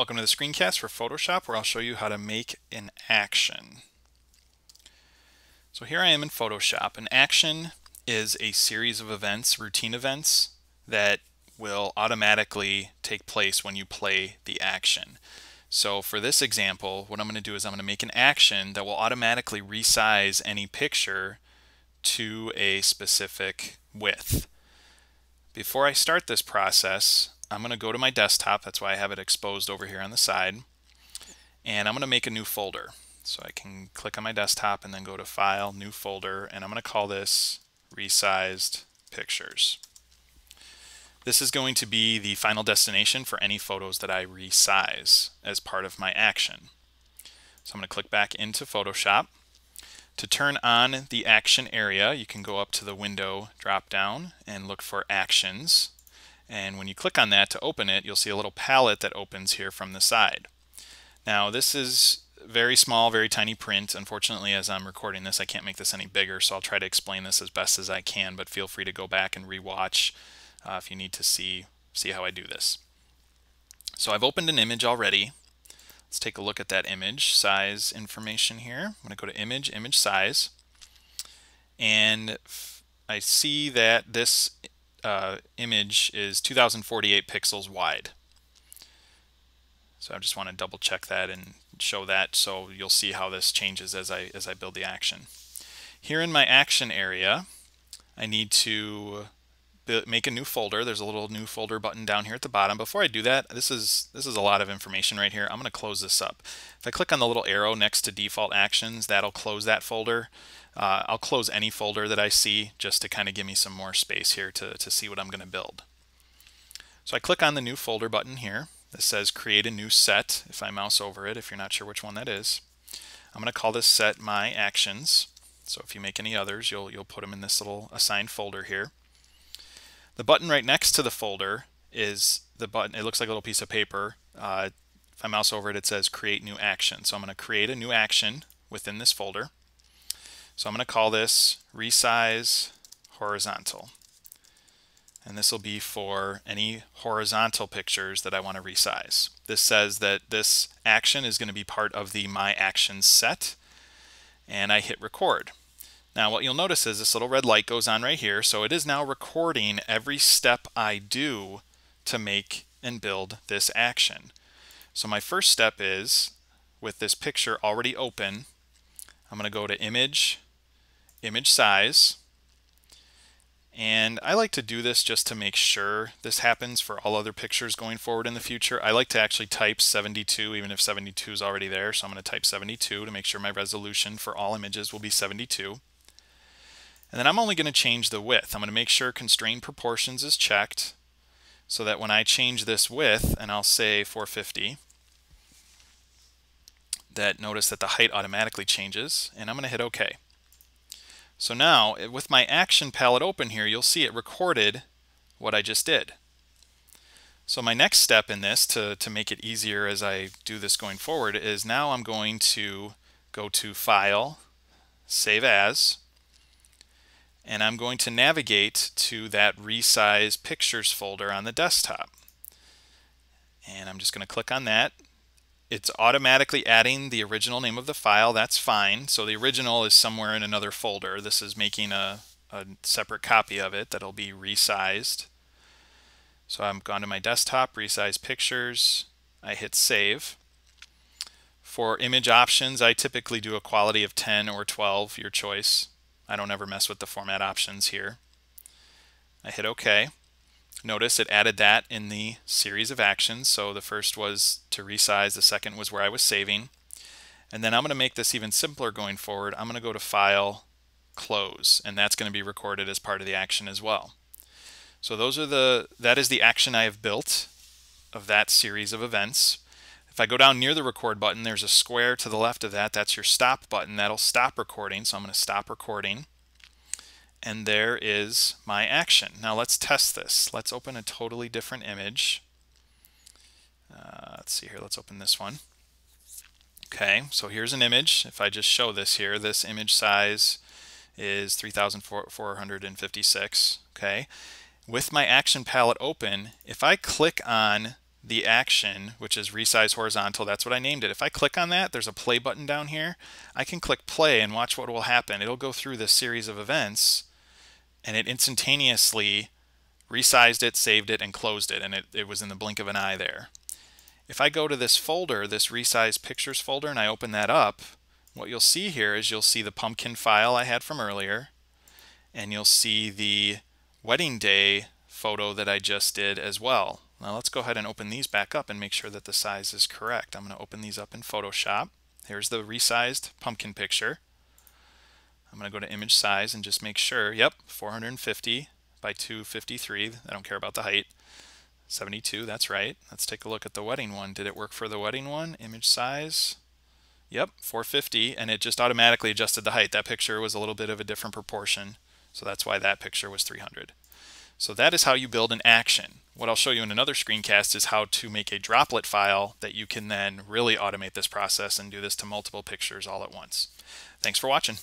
Welcome to the screencast for Photoshop, where I'll show you how to make an action. So here I am in Photoshop. An action is a series of events, routine events, that will automatically take place when you play the action. So for this example, what I'm going to do is I'm going to make an action that will automatically resize any picture to a specific width. Before I start this process, I'm going to go to my desktop. That's why I have it exposed over here on the side. And I'm going to make a new folder. So I can click on my desktop and then go to File, New Folder, and I'm going to call this Resized Pictures. This is going to be the final destination for any photos that I resize as part of my action. So I'm going to click back into Photoshop. To turn on the action area, you can go up to the window drop down and look for Actions. And when you click on that to open it, you'll see a little palette that opens here from the side. Now this is very small, very tiny print. Unfortunately, as I'm recording this, I can't make this any bigger, so I'll try to explain this as best as I can, but feel free to go back and rewatch if you need to see how I do this. So I've opened an image already. Let's take a look at that image size information here. I'm going to go to Image, Image Size, and I see that this image is 2048 pixels wide. So I just want to double check that and show that, so you'll see how this changes as I build the action. Here in my action area, I need to make a new folder. There's a little new folder button down here at the bottom. Before I do that, this is a lot of information right here. I'm going to close this up. If I click on the little arrow next to default actions, that'll close that folder. I'll close any folder that I see just to kind of give me some more space here to see what I'm going to build. So I click on the new folder button here. This says create a new set if I mouse over it, if you're not sure which one that is. I'm going to call this set my actions. So if you make any others, you'll put them in this little assigned folder here. The button right next to the folder is the button. It looks like a little piece of paper. If I mouse over it, it says create new action. So I'm going to create a new action within this folder. So I'm going to call this resize horizontal. And this will be for any horizontal pictures that I want to resize. This says that this action is going to be part of the My Actions set, and I hit record. Now what you'll notice is this little red light goes on right here, so it is now recording every step I do to make and build this action. So my first step is, with this picture already open, I'm going to go to Image, Image Size, and I like to do this just to make sure this happens for all other pictures going forward in the future. I like to actually type 72 even if 72 is already there, so I'm going to type 72 to make sure my resolution for all images will be 72. And then I'm only going to change the width. I'm going to make sure Constrain Proportions is checked so that when I change this width, and I'll say 450, that notice that the height automatically changes, and I'm going to hit OK. So now, with my action palette open here, you'll see it recorded what I just did. So my next step in this, to make it easier as I do this going forward, is now I'm going to go to File, Save As, and I'm going to navigate to that Resize Pictures folder on the desktop. And I'm just going to click on that. It's automatically adding the original name of the file. That's fine. So the original is somewhere in another folder. This is making a separate copy of it that'll be resized. So I'm gone to my desktop, Resize Pictures. I hit Save. For image options, I typically do a quality of 10 or 12, your choice. I don't ever mess with the format options here. I hit OK. Notice it added that in the series of actions. So the first was to resize, the second was where I was saving. And then I'm going to make this even simpler going forward. I'm going to go to File, Close, and that's going to be recorded as part of the action as well. So that is the action I have built of that series of events. If I go down near the record button, there's a square to the left of that. That's your stop button. That'll stop recording. So I'm going to stop recording. And there is my action. Now let's test this. Let's open a totally different image. Let's see here. Let's open this one. Okay, so here's an image. If I just show this here, this image size is 3,456. Okay, with my action palette open, if I click on the action, which is resize horizontal, that's what I named it. If I click on that, there's a play button down here. I can click play and watch what will happen. It'll go through this series of events, and it instantaneously resized it, saved it, and closed it, and it was in the blink of an eye there. If I go to this folder, this resize pictures folder, and I open that up, what you'll see here is you'll see the pumpkin file I had from earlier, and you'll see the wedding day photo that I just did as well. Now let's go ahead and open these back up and make sure that the size is correct. I'm going to open these up in Photoshop. Here's the resized pumpkin picture. I'm going to go to image size and just make sure, yep, 450 by 253. I don't care about the height. 72, that's right. Let's take a look at the wedding one. Did it work for the wedding one? Image size. Yep, 450, and it just automatically adjusted the height. That picture was a little bit of a different proportion, so that's why that picture was 300. So that is how you build an action. What I'll show you in another screencast is how to make a droplet file that you can then really automate this process and do this to multiple pictures all at once. Thanks for watching.